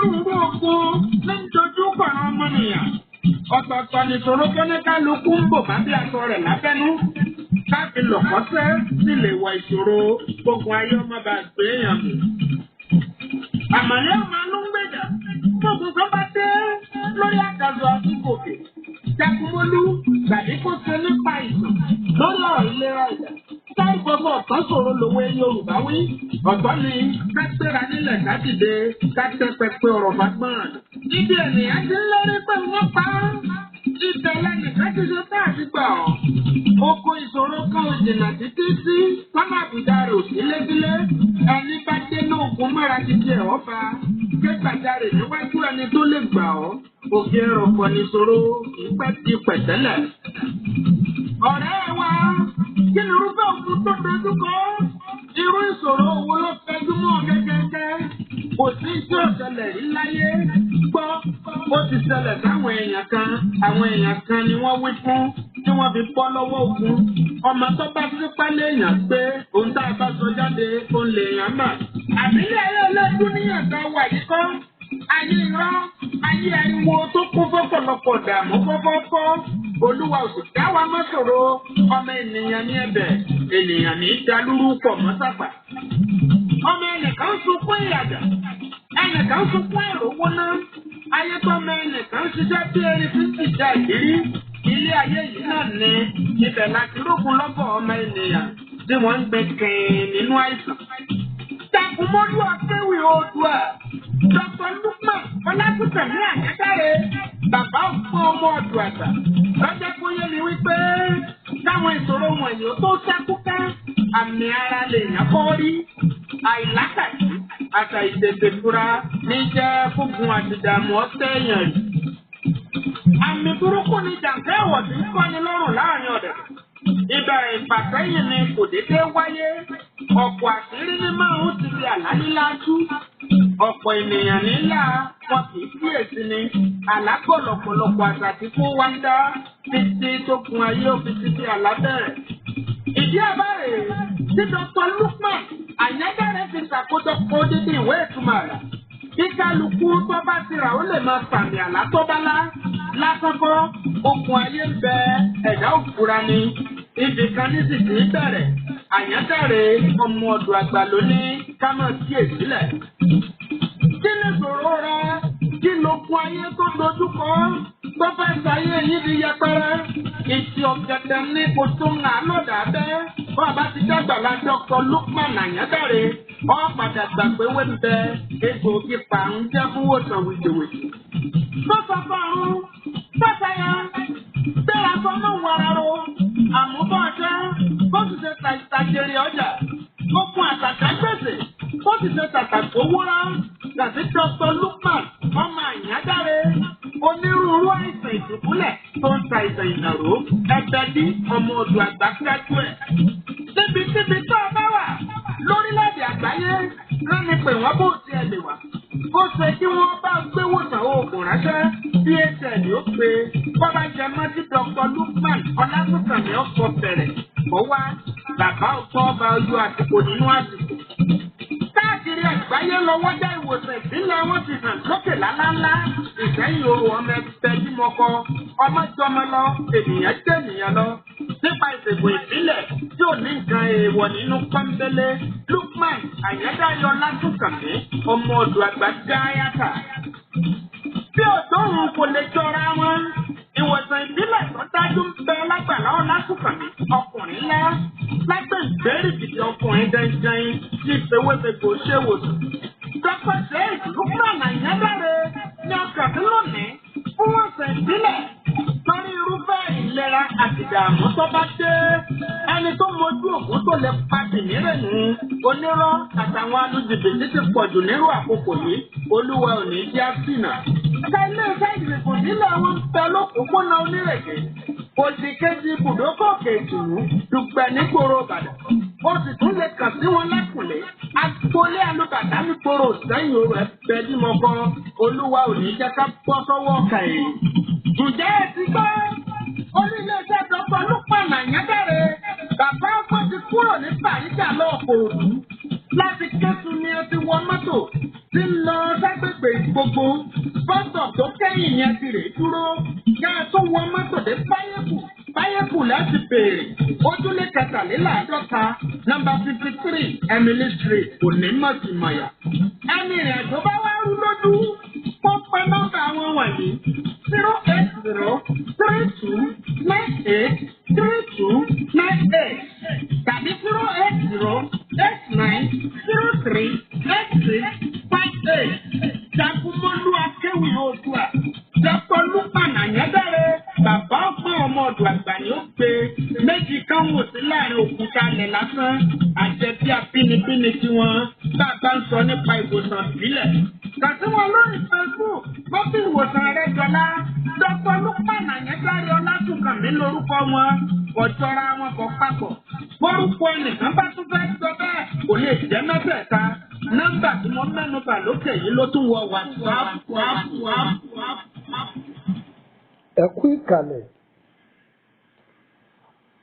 onírúurú ogun ní dojú kọ̀ọ̀rọ̀ ọmọnìyàn. Ọ̀tọ̀ọ̀tọ̀ nìṣòro tó ní kálukú ń bò bá bí aṣọ rẹ̀ lábẹ́nú. Káàfin lọ̀kọ́sẹ́ sì lè wọ ìṣòro gbogbo ayé ọmọ bá gbé èèyàn mú. Àmọ̀lẹ́ ọmọ ló ń gbèjà. Gbogbo tó bá dé lórí àgàzọ àtúgòkè. Jagunmólú gbàdé kó ṣe nípa ìtàn lórí ọ̀rọ̀ ìlera ìjà. Táì gbogbo ọ̀tọ̀ ṣòro lòwe Yorùbá wí. Ọ̀tọ̀ ni ká gbéra nílẹ̀ ká dìde ká tẹ́ pẹpẹ ọ̀rọ̀ fagbọ́n. Ibi ènìyàn ti ń lérí pé wọ́n pa á. Ìtẹ̀lẹ́ nìkan ti ṣe tá àti gbà ọ́. Oko ìṣòro kan ò jìnnà títí sí sọ́nà àbùdá rẹ̀ ò sí lébílé. Ẹni bá dé ní òkun mọ́ra títí ẹ̀ ọ́ fa. Ké gbàjarè níwájú ẹni tó lè gbà ọ́. Òkè ẹ̀rọ pọ̀ níṣòro ìpẹ́ ti pẹ̀tẹ́lẹ̀. Ọ̀rẹ́ wa, kí ni irúfẹ́ òkun tó dojú kọ? Irú ìṣòro wo ló fẹjú mọ́ gẹ́gẹ́gẹ́? Kò sí tí ó ṣẹlẹ̀ rí láyé. Gbọ́, ó ti ṣẹlẹ̀ sáwọn èèyàn kan. Àwọn èèyàn kan ni wọ́n wí fún tí wọ́n fi bọ́ lọ́wọ́ ogun. Ọmọ tó bá fipá léèyàn pé òun tá a bá sọ jáde òun lèèyàn mà. Àbílẹ̀ ayé ọlọ́dún níyàn tó wà yìí kọ́. Ayé irọ́, ayé ariwo tó kún fọ́pọ̀lọpọ̀ dààmú fọ́fọ́fọ́. Olúwa ò sì dá wa mọ́ ṣòro. Ọmọ ènìyàn ní ẹ̀bẹ̀, ènìyàn ní dalúrú pọ̀ mọ́ sàpà. Ọmọ ẹnìkan sunkún ìyàjà, ẹnìkan sunkún ìrówó náà. Ayé tó ọmọ ẹnìkan ṣiṣẹ́ bí erin fi ń ṣìjà ìrírí. Ilé ayé yìí náà ní ibẹ̀ láti rógun lọ́bọ̀ ọmọ ènìyàn tí wọ́n ń gbé kẹ́ẹ̀ nínú àìsàn. Jagunmólú akéwì Oòduà, Dr. Lukman Ọlátúnkànmí Àyádáre, bàbá òfin ọmọ ọdún àgbà. Lọ́jọ́ kóyé ni wípé káwọn ìṣòro wọ̀nyí ó tó ṣàkúká, àmì ara lè yàn kọ́ rí. Àìlákàtí àtà ìtètè fura ní jẹ́ fúngun àtìdààmú ọ̀tẹ̀ èèyàn rí. Àmì burúkú ni jàǹkẹ́ ẹ̀wọ̀ tí ń kọ́ni lọ́rùn láàrin ọ̀dẹ̀. Ìbẹ̀rẹ̀ ìfàsẹ́yìn ni kò dédé wáyé. Ọ̀pọ̀ àṣírí ní máa ń ti di àlá lílá tú. Ọ̀pọ̀ ènìyàn nílà wọn kì í kíyèsí ni. Àlá pọ̀lọ̀pọ̀lọpọ̀ àṣà tí kò wá ń dá títí tó kun ayé òfin títí àlá bẹ̀rẹ̀. Ìdí àbárè tí Dr. Lukman Àyádáre fi ṣàkójọpọ̀ odidi ìwé ìtumọ̀ àlá. Bí kálukú tó bá ti rà ó lè máa sàmì àlá tó bá lá. Lásán kọ́, okùn ayé ń bẹ ẹ̀dá òfura ni. Ibì kan ní sì kì í bẹ̀rẹ̀. Àyádáre ọmọ ọ̀dọ̀ àgbà ló ní ká máa kíyèsílẹ̀. Kí ni ìṣòro rẹ? Kí lókun ayé tó dojú kọ? Tó fẹ́ ṣayé yìí di yẹpẹrẹ. Ìtì ọ̀gẹ̀dẹ̀ ní kò tó ń hàn lọ́dà bẹ́. Bàbá ti dàgbà la Dr. Lukman Àyádáre. Ó padà gbà pé wé ń bẹ egbòogi pàrún jẹ́ fún wòsàn wìdìwìdì. Tó sọ fún ọ̀run, pẹ́sẹ̀ yẹn, bẹ́ẹ̀ sọ mọ́ wàrà ro, àmúbọ̀ ọ̀ṣẹ́, bó ti ṣe tàjèrè ọjà, ó kun àtàkà gbèsè, bó ti ṣe tàtàkì owó rán, gàdí Dr. Lukman ọmọ Àyádáre, onírúurú àìsàn ìdùbúlẹ̀ tó ń ta ìsàn ìnàró, ẹgbẹ́ bí ọmọ ọ̀dọ̀ àgbà kíájú ẹ̀. Síbikíbi tó o bá wà lórílẹ̀-èdè àgbáyé, rẹ́ni pé wọ́n bó tiẹ̀ lè wà. Ó ṣe kí wọ́n bá gbé wòsàn oògùn ránṣẹ́ bí HL ó pe bọ́bá jẹ mọ́ sí Dr. Lukman Ọlátúnkànmí ọkọ̀ bẹ̀rẹ̀. Ó wá bàbá ọ̀tọ́ ọba ojú àsìkò nínú àsìkò. Káàkiri àgbáyé lọ́wọ́ dá ìwòsàn ìbílẹ̀ wọn ti hàn lókè lálálá. Ìsẹ́yìn oru ọmọ ẹgbẹ́ bímọkọ, ọmọ jọmọ lọ, ènìyàn jẹ́ ènìyàn lọ. Nípa ìṣègùn ìbílẹ̀ tí ò ní nǹkan èèwọ̀ nínú pọ́ńbélé, Lukman Àyádáre Ọlátúnkànmí ọmọ ọ̀dọ̀ àgbà gáyàtà. Bí òdòrùn kò lè jọra wọn, ìwòsàn ìbílẹ̀ tó dájú ń bẹ lágbàlá Ọlátúnkànmí ọkùnrin ńlá. Lágbè ìgbérìgìdì ọkùnrin dẹ́ndẹ́n tí ìfowópamọ́ ṣe wòsàn. Dr. Sheikh Lukman Àyádáre ní ọkàn lónìí fún wòsàn ìbílẹ̀ lórí irúfẹ́ ìlera àti ìdààmú tó bá dé. Ẹni tó mojú ògùn tó lè pa kìnìrènù onírọ́ àtàwọn alùjìbìtì ti pọ̀jù nírú àkókò yìí. Olúwa ò ní jẹ́ àsìnà. Ẹ̀ka ilé-iṣẹ́ ìgbìmọ̀ nílẹ̀ wọn ń bẹ lókùnkúnná onírèké. Òsì kejì ibùdókọ̀ Ìtọju Dùgbẹ̀ nígboro Ìbàdàn. Ó sì tún lè kàn sí wọn lẹ́kùnlé. Agboolé alùbàdà nígboro Ìsẹ́yìn orò ẹ̀fẹ́ dímọ̀kọ. Olúwa ò ní jẹ́ ká bọ́ sọ́wọ́ ọ̀kà èyí. Ǹjẹ́ ẹ ti gbọ́? Onílé-iṣẹ́ Dr. Lukman Àyádáre. Bàbá ọgbọ́n ti kúrò ní Bàrígà lọ́ọ̀kọ̀ òdu. Láti Kétu ni ẹ ti wọ mọ́tò tí ń lọ ságbègbè Gbogbo kẹtàléláàádọ́ta nọ́mbà 53 Emily Street Onímọ̀tìmọ̀yà. Ẹni ìrìn àjò bá wá rú lójú kó pe nọ́mbà àwọn wọ̀nyí 08032983298 tàbí 08089038658. Jagunmọ́lú akéwì Oòduà Dr. Lukman Anyadare bàbá ọgbọ́n ọmọ ọ̀dọ̀ àgbà ni ó pe méjì kan wò sí láàrin òkúta ilẹ̀ lásán àjẹbí abínibíni tiwọn bá a bá ń sọ nípa ìwòsàn ìbílẹ̀. Kàtí wọn lórí Facebook bọ́bí ìwòsàn rẹ̀ jọlá Dr. Lukman Anyadare Ọlátúnkànmí lórúkọ wọn kò jọra wọn kò papọ̀. Orúkọ ẹnìkan bá tún fẹ́ sọ bẹ́ẹ̀ kò lè jẹ́ mẹ́tẹ̀ẹ̀ta. Nọ́mbà tí mo mẹ́nu bà lókè yìí ló tún wọ WhatsApp. Ẹ kú ìkàlẹ̀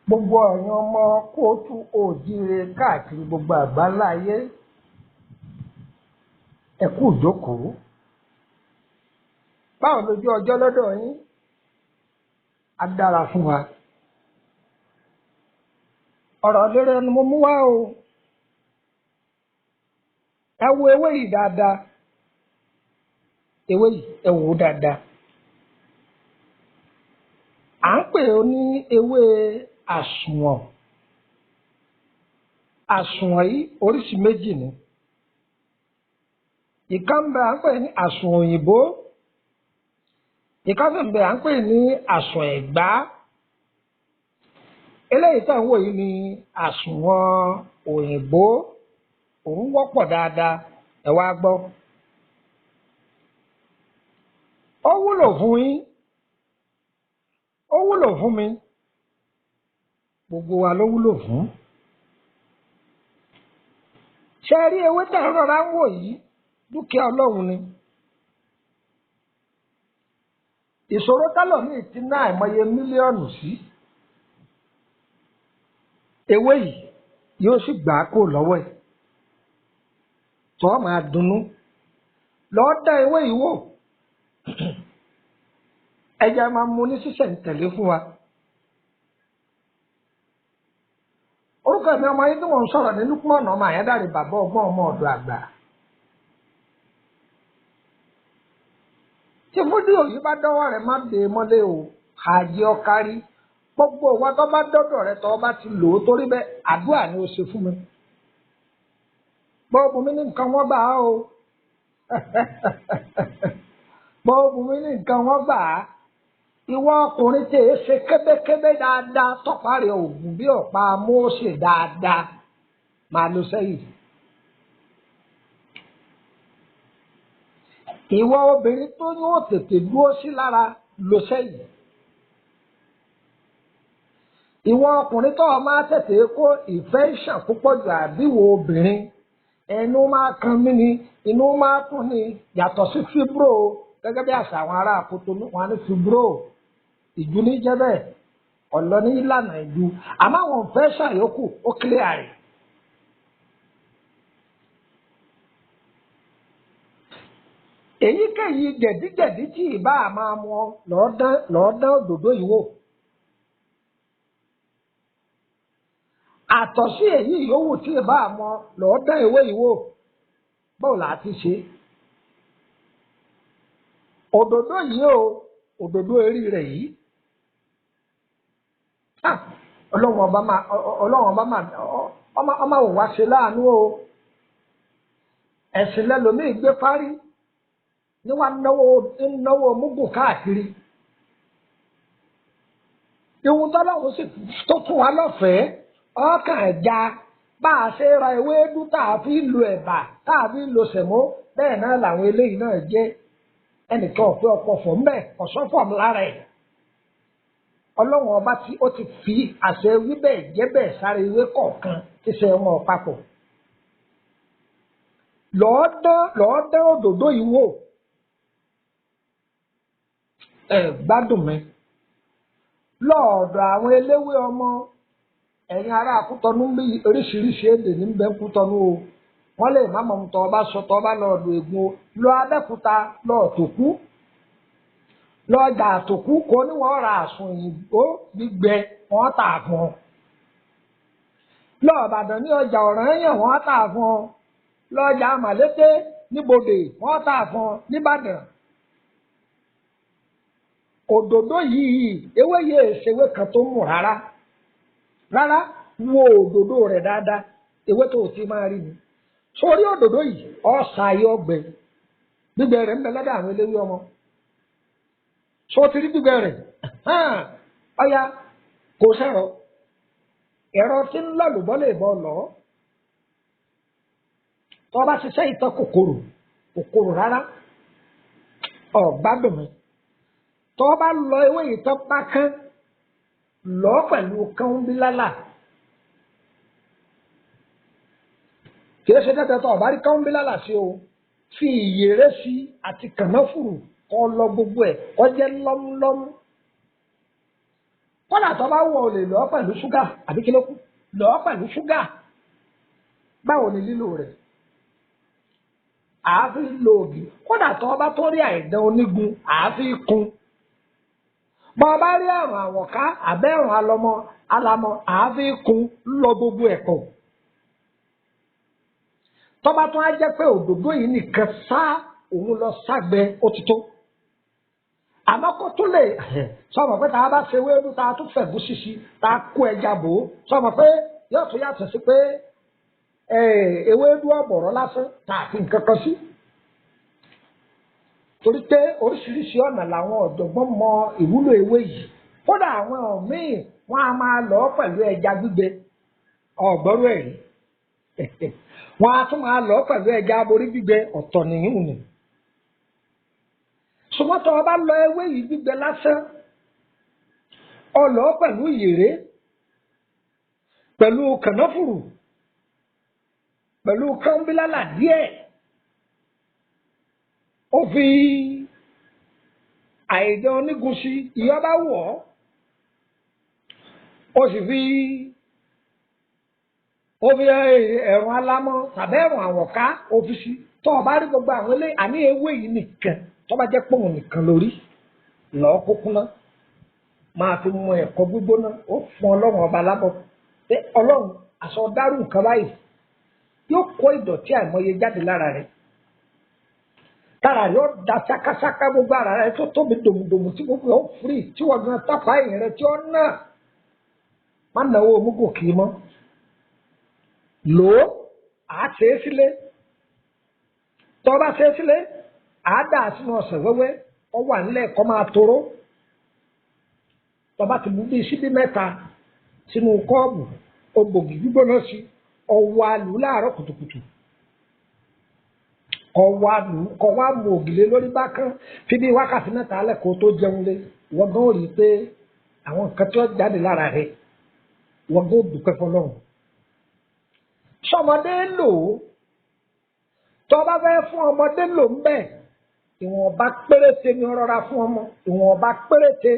gbogbo àwọn ọmọ kóòtù òjíire káàkiri gbogbo àgbáńlá ayé. Ẹ kú ìjókòó. Báwo lójú ọjọ́ lọ́dọ̀ yín? Á dára fún wa. Ọ̀rọ̀ lérè ni mo mú wá o. Ẹ wo ewé yìí dáadáa. Ewé yìí ẹ wò ó dáadáa. À ń pè ó ní ewé àsùnwọ̀n. Àsùnwọ̀n yìí oríṣi méjì ni. Ìkan bẹ à ń pè ní àsùnwọ̀n òyìnbó. Ìkan sì bẹ à ń pè ní àsùnwọ̀n ẹ̀gbá. Eléyìí tá à ń wò yìí ni àsùnwọ̀n òyìnbó. Òun wọ́pọ̀ dáadáa, ẹ wá gbọ́. Ó wúlò fún yín. Ó wúlò fún mi. Gbogbo wa ló wúlò fún. Ṣé ẹ rí ewé tá à ń rọra ń wò yìí? Dúkìá Ọlọ́run ni. Ìṣòro tálọ̀míì ti ná àìmọye mílíọ̀nù sí. Ewé yìí yóò sì gbà á kó lọ́wọ́ ẹ̀. Tọ́ máa dunnú. Lọ́ọ́ dá ewé yìí wò. Ẹja máa mú ní sísẹ̀ǹtẹ̀lé fún wa. Orúkọ mi ọmọ yín tí wọ́n ń sọ̀rọ̀ ní Lukman ọmọ Anyadare bàbá ọgbọ́n ọmọ ọ̀dọ̀ àgbà. Tí fídíò yìí bá dọ́wọ́ rẹ̀ má dé mọ́lé o, àjẹ́ ọkárí. Gbogbo wa tó bá dọ́dọ̀ rẹ̀ tó bá ti lò ó torí bẹ́ẹ̀ àdúrà ni ó ṣe fún mi. Gbogbo mi ní nǹkan wọ́n gbà á o. Gbogbo mi ní nǹkan wọ́n gbà á. Ìwọ ọkùnrin tí èé ṣe kébékébé dáadáa tọ́pá rẹ̀ ògùn bí ọ̀pá Mósè dáadáa máa lo sẹ́yìn. Ìwọ obìnrin tó ní ó tètè dúró sí lára lo sẹ́yìn. Ìwọ ọkùnrin tó máa tètè kó ìfẹ́ ìṣàn púpọ̀ jù àbíwò obìnrin. Ẹnu máa kan mí ni, inú máa kún ni, yàtọ̀ sí fibro gẹ́gẹ́ bí àṣà àwọn ará àkótó wọn ní fibro. Ìjú ní jẹ́ bẹ́ẹ̀, ọ̀lọ́ ní ìlànà ìjú. Àmọ́ àwọn òfẹ́ ṣàyókù ó kílẹ̀ rẹ̀. Èyíkéyìí jẹ̀díjẹ̀dí tí ìbá máa mú ọ lọ́ọ́ dán òdòdó yìí wò. Àtọ̀sí èyí yòówù tí ìbá mọ lọ́ọ́ dán ewé yìí wò. Báwo là á ti ṣe? Òdòdó yìí o, òdòdó erí rẹ̀ yìí. Ọlọ́run ọba máa wò wá ṣe láàánú o. Ẹ̀sìn lẹ́lòmíì gbé parí ní wàá náwó múgùn káàkiri. Ìwọ̀n tọ́lọ́run sì tó fún wa lọ́fẹ̀ẹ́. Ọkàn ẹja bá a ṣe ra ewédú tá a fi lo ẹ̀bà tá a fi lo sẹ̀mó bẹ́ẹ̀ náà làwọn eléyìí náà jẹ́. Ẹnìkan ò pé ọ̀pọ̀ fọ̀ ń bẹ̀ ọ̀sọ́fọ̀ lára ẹ̀. Ọlọ́run ọba tí ó ti fi àṣẹ wíbẹ̀ jẹ́bẹ̀ sáré ewé kọ̀ọ̀kan tí ṣe wọn papọ̀. Lọ́ọ́ dán òdòdó yìí wò. Ẹ gbádùn mi. Lọ́ọ̀dọ̀ àwọn eléwé ọmọ ẹ̀yin ará Kútọ́nù bí oríṣiríṣi èdè ní bẹ́ẹ̀ Kútọ́nù o. Wọ́n lè má mọ̀ tọ́ ọba sọ tọ́ ọba lọ́ọ̀dọ̀ Ègún o. Lọ Abẹ́òkúta lọ́ọ̀tòkú. Lọ́ọ̀dà àtòkú kò ní wọ́n ra àsùn òyìnbó gbígbẹ wọ́n tà fún ọ. lọ Ìbàdàn ní ọjà Ọ̀rànyàn wọ́n tà fún ọ, lọ́jà Màlété níbodè wọ́n tà fún ọ nìbàdàn. Òdòdó yìí ewé yìí ṣèwé kan tó mú rárá wo òdòdó rẹ̀ dáadáa, ewé tó ti máa rí ni. Sórí òdòdó yìí ọ̀sà ayé ọgbẹ gbígbẹ rẹ̀ ń bẹ lọ́dọ̀ àwọn eléwé ọmọ. Sọ ti rí gbígbẹ rẹ̀ ọ̀ya kò sẹ̀rọ ẹ̀rọ tí ń lọ́lùbọ́ lè bọ́ lọ. Tọ́ bá ṣiṣẹ́ ìtàn kòkòrò rárá ọ̀gbádùn mi. Tọ́ bá lọ ewé ìtàn pákán lọ pẹ̀lú kánbílálà. Kìí ṣe tẹ́tẹ́ tọ́ ọ̀bá rí kánbílálà sí o, fi ìyèrè sí àti kànáfùrù kọ́ lọ gbogbo ẹ̀ kọ́ jẹ́ lọ́múlọ́mú. Kọ́dà tó bá wọ̀ ọ́ lè lọ pẹ̀lú ṣúgà àbí kí ló kù lọ pẹ̀lú ṣúgà. Báwo ni lílò rẹ̀? Àáfi lo ògì. Kọ́dà tó bá tó rí àìdán onígun àáfi kun. Bọ́ bá rí àrùn àwọ̀ká àbẹ́rùn alamọ àáfi kun lọ gbogbo ẹ̀kọ́. Tó bá tún á jẹ́ pé òdòdó yìí nìkan sá òun lọ ságbẹ òtítọ́. Àmọ́ kó tún lè sọmọ pé tá a bá ṣe wéédú tá a tún fẹ̀gún ṣíṣí tá a kó ẹja bò ó sọmọ pé yóò tún yàtọ̀ sí pé ewéédú ọ̀bọ̀rọ̀ lásán tá a fi nǹkan kan sí. Torí pé oríṣiríṣi ọ̀nà làwọn ọ̀jọ̀gbọ́n mọ ìwúlò ewé yìí. Kódà àwọn míì wọ́n á máa lọ pẹ̀lú ẹja gbígbẹ ọ̀gbọ́rú ẹ̀rí. Wọ́n á tún máa lọ pẹ̀lú ẹja aborí gbígbẹ ọ̀tọ̀ nìyún ni. Ṣùgbọ́n tó o bá lọ ewé yìí gbígbẹ lásán o lọ pẹ̀lú ìyèrè pẹ̀lú kànáfùrù pẹ̀lú kánbílálà díẹ̀ ó fi àìdán onígun sí ìyọ́ bá wọ̀ ó sì fi ẹ̀rùn alámọ̀ tàbí ẹ̀rùn àwọ̀ká ó fi sí. Tó o bá rí gbogbo àwọn ilé àní ewé yìí nìkan tó bá jẹ́ pòun nìkan lórí lọ́ọ́ kúkú náà máa fi mọ ẹ̀kọ́ gbígbóná ó fún Ọlọ́run ọba lábọ̀ pé Ọlọ́run àṣọ dárú nǹkan báyìí yóò kó ìdọ̀tí àìmọye jáde lára rẹ̀ tára rẹ̀ ó da ṣákáṣáká gbogbo ara rẹ̀ tó tóbi dòmùdòmù tí gbogbo ó firi tí wọ́n gan tápá ẹ̀yìn rẹ̀ tí ó nà má náwó omúgò kì í mọ́ lò ó àá ṣe é sílé tó bá ṣe é sílé àádá sínú ọ̀sẹ̀ wẹ́wẹ́ ọ wà nílẹ̀ kọ́ máa toró. Tọ́ba ti mú bíi síbí mẹ́ta sínú kọ́ọ̀bù ògbògì gbígbóná sí ọwọ́ àlù láàárọ̀ kùtùkùtù. Ọwọ́ àlù kọ́ wá mú ògìlé lórí bákan fi bí wákàtí mẹ́ta alẹ́ kó tó jẹun lé. Wọ́n gan rí i pé àwọn nǹkan tí wọ́n jáde lára rẹ̀ wọ́n gan dúpẹ́ fọlọ́run. Sọmọdé lò ó tọ́ba fẹ́ fún ọmọdé lò ń bẹ̀. Ìwọ̀nba péréte ni ọ̀rọ̀ra fún ọmọ ìwọ̀nba péréte.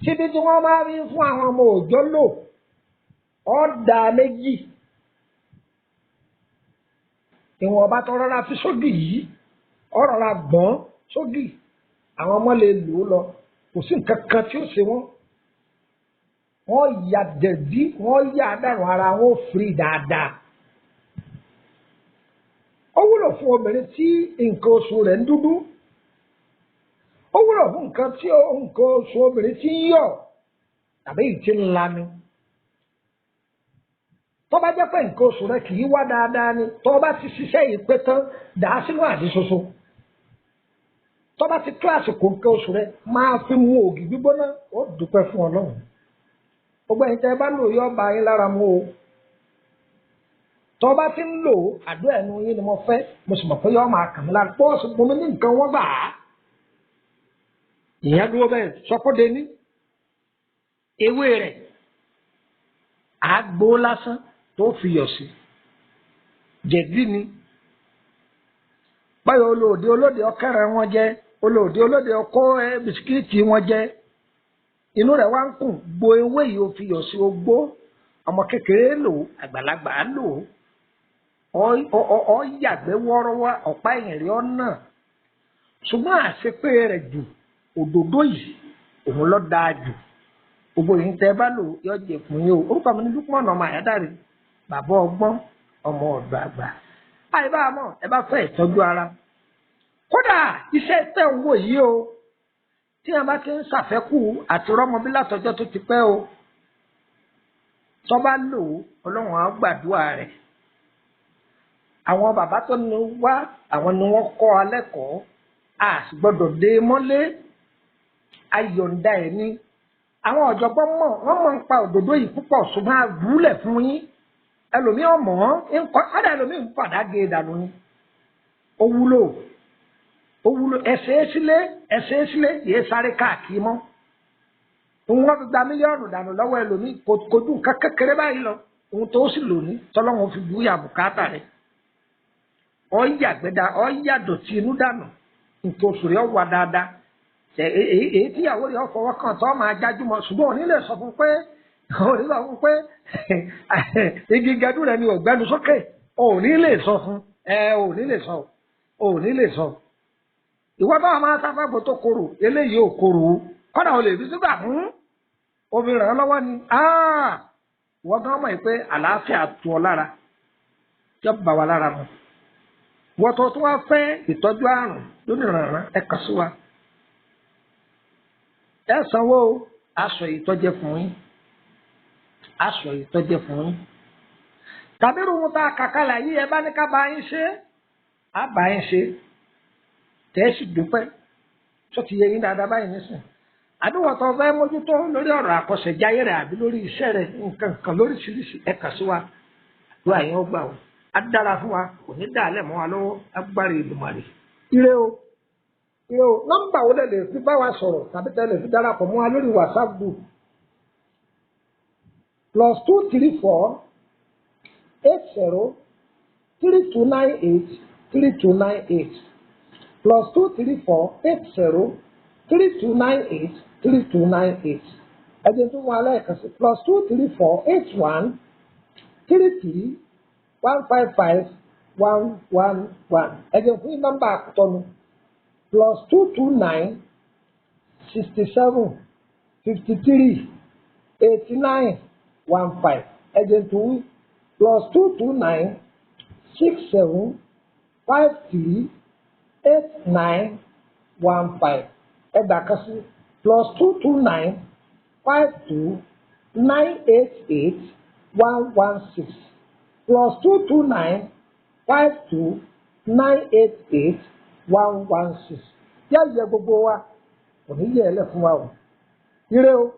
Síbi tí wọ́n máa rí fún àwọn ọmọ òòjọ́ lò ọ̀dà méjì. Ìwọ̀nba tó rọra fi sódì yìí ọ̀rọ̀ra gbọ́n sódì àwọn ọmọ lè lò ó lọ kò sí nǹkan kan tí ó ṣe wọ́n. Wọ́n ya dẹ̀bí wọ́n yà dànù ara wọn ó firi dáadáa. Ó wúlò fún obìnrin tí nǹkan oṣù rẹ̀ ń dúdú. Ó wúlò fún nǹkan oṣù obìnrin tí ń yọ̀ tàbí ìtì ńlá ni. Tó bá jẹ́ pé nǹkan oṣù rẹ̀ kì í wá dáadáa ni tó bá ti ṣiṣẹ́ yìí pé tán dà á sínú àdí ṣoṣo. Tó bá ti tó àsìkò nǹkan oṣù rẹ̀ máa fi mu ògì gbígbóná ó dúpẹ́ fún Ọlọ́run. Gbogbo ẹ̀yin tẹ́ ẹ bá lò yọ ọba yín lára mu o. Tó bá ti ń lò àdó ẹnu yín ni mo fẹ́ mo sì mọ̀ pé yọ máa kàn mí lára pọ́ọ̀sì mo ní nǹkan wọ́n gbà á. Ìyẹn dúró bẹ́ẹ̀ sọ́kóde ní ewé rẹ̀ àgbo lásán tó fi yọ̀ sí jẹ̀dí ni. Báyọ̀ olóde ọkẹ́rẹ́ wọn jẹ́ olóde ọkọ́ bisikíìtì wọn jẹ́ inú rẹ̀ wá ń kùn gbo ewé yìí ó fi yọ̀ sí ogbó ọmọ kékeré lò àgbàlagbà lò ọ yàgbẹ́ wọ́ọ́rọ́wọ́ ọ̀pá ẹ̀yìn rí ọ̀nà ṣùgbọ́n àṣepé rẹ̀ jù òdòdó yìí òun ló dáa jù gbogbo yìí tẹ́ bá lò yọ jẹ fún yín o orúkọ mi ní Lukman ọmọ Àyádáre bàbá ọgbọ́n ọmọ ọ̀dọ̀ àgbà àìbá mọ̀ ẹ bá fẹ́ ìtọ́jú ara kódà iṣẹ́ tẹ̀ ń wò yìí o tí a bá ti ń ṣàfẹ́kù àti rọ́mọbí látọjọ́ tó ti pẹ́ o tó bá lò ó Ọlọ́run á gbàdúrà rẹ̀ àwọn bàbá tó ní wá àwọn ni wọ́n kọ́ alẹ́ kọ́ a sì gbọ́dọ̀ dé mọ́lé ayọ̀ǹda ẹ̀ ní àwọn ọ̀jọ̀gbọ́n wọ́n mọ̀ ń pa òdòdó yìí púpọ̀ ṣùgbọ́n àgúlẹ̀ fún yín ẹlòmíì ọmọ ọ̀dà ẹlòmíì ń padà gé e dànù ni ó wúlò ẹsẹ̀ sílé yéé sáré káàkiri mọ́ òun wọ́n fi gba mílíọ̀nù dànù lọ́wọ́ ẹlòmíì kojú nǹkan kékeré báyìí lọ òun tó sì lò ní tọ́lọ́wọ́n fi bú yà bùkátà rẹ̀ ọ̀yà dọ̀tí inú dànù nǹkan oṣù rẹ̀ wà dáadáa èyí tíyàwó rẹ̀ ọ̀fọwọ́ kan tó máa jájú mọ́ ṣùgbọ́n òní lè sọ fún pé igi gẹdú rẹ̀ ni ọ̀gbẹ́nu sókè òní lè sọ fún òní lè sọ ìwọ bá máa sáfàgbọ́ tó korò eléyìí ò korò kọ́dà ò lè fi sígbà fún omi ràn án lọ́wọ́ ni ìwọ gan mọ̀ pé àlàáfíà tu ọ lára tí ó bá wa lára mu wọ́n tó wá fẹ́ ìtọ́jú àrùn lónìí rànran ẹ kàn sí wa ẹ sanwó aṣọ ìtọ́jẹ fún yín tàbí irun tá a kàkálà yìí ẹ bá ní ká bá yín ṣe á bá yín ṣe tẹ́ ẹ sì dúpẹ́ tó ti yẹ yín dáadáa báyìí nísìn àdúgbò tó fẹ́ mójútó lórí ọ̀rọ̀ àkọsẹ̀jáyé rẹ̀ àbí lórí iṣẹ́ rẹ̀ nǹkan kan lóríṣiríṣi ẹ kàn sí wa ló àyẹ̀wò gbà wọ́n á dára fún wa kò ní dàálẹ̀ mọ́ wa lọ́wọ́ agbára Èdùmàrè. ire o nọ́mbà wo lè fi bá wa sọ̀rọ̀ tàbí tẹ́lẹ̀ fi darapọ̀ mọ́ wa lórí WhatsApp group +234 80 3298 3298 +234 80 3298 3298 ẹ̀jẹ̀ tó wà lẹ́ẹ̀kan sí +234 81 33 155 111 ẹ̀jẹ̀ fún nọ́mbà àkútọ́nu +229 67 53 89 15 ẹ̀jẹ̀ tó +229 67 53 8915 ẹ̀dà kan sí +229 52 988 116 +229 52 988 116 yá yẹ gbogbo wa kò ní yẹ ẹlẹ fún wa o ire o.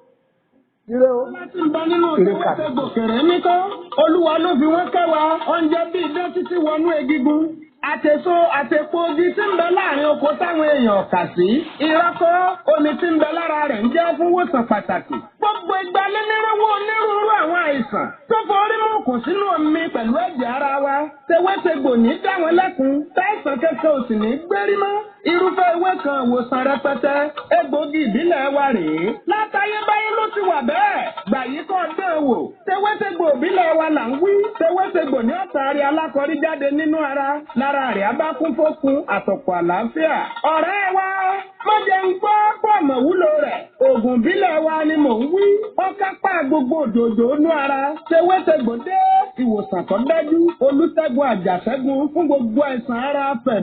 láti ń bọ nínú ìwé gbòkèrè nítọ́ Olúwa ló fi wọ́n kẹwàá oúnjẹ bíi idán títí wọnú egungun àtèso àtèpo ogi tí ń bẹ láàrin oko táwọn èèyàn kà sí ìrọ́kọ́ omi tí ń bẹ lára rẹ̀ ń jẹ́ fún wòsàn pàtàkì gbogbo ìgbà lẹ́nìrẹ́wọ́ onírúurú àwọn àìsàn tó forí mú kò sínú omi pẹ̀lú ẹ̀jẹ̀ ara wa tewétegbò ní dáwọn lẹ́kùn táìsàn kẹ́kẹ́ ò sì ní gbérí mọ́ irúfẹ́ ewé kan ìwòsàn rẹpẹtẹ egbògi ìbílẹ̀ wa rèé látayébáyé ló ti wà bẹ́ẹ̀ gbà yí kọ́ dán wò tewétegbò ìbílẹ̀ wa là ń wí tewétegbò ní ọ̀tàrí alákọ̀rí jáde nínú ara lára rẹ̀ abá kún fókun àtọ̀pọ̀ àlàáfíà ọ̀rẹ́ wa má jẹ́ ń gbọ́ pọ̀ mọ̀ wúlò rẹ̀ oògùn ìbílẹ̀ wa ni mò ń wí wọ́n kápá gbogbo òdòdó inú ara tewétegbò dé ìwòsàn tó dájú olùṣègùn àjàṣẹ́gun fún gbogbo àìsàn ara fẹ̀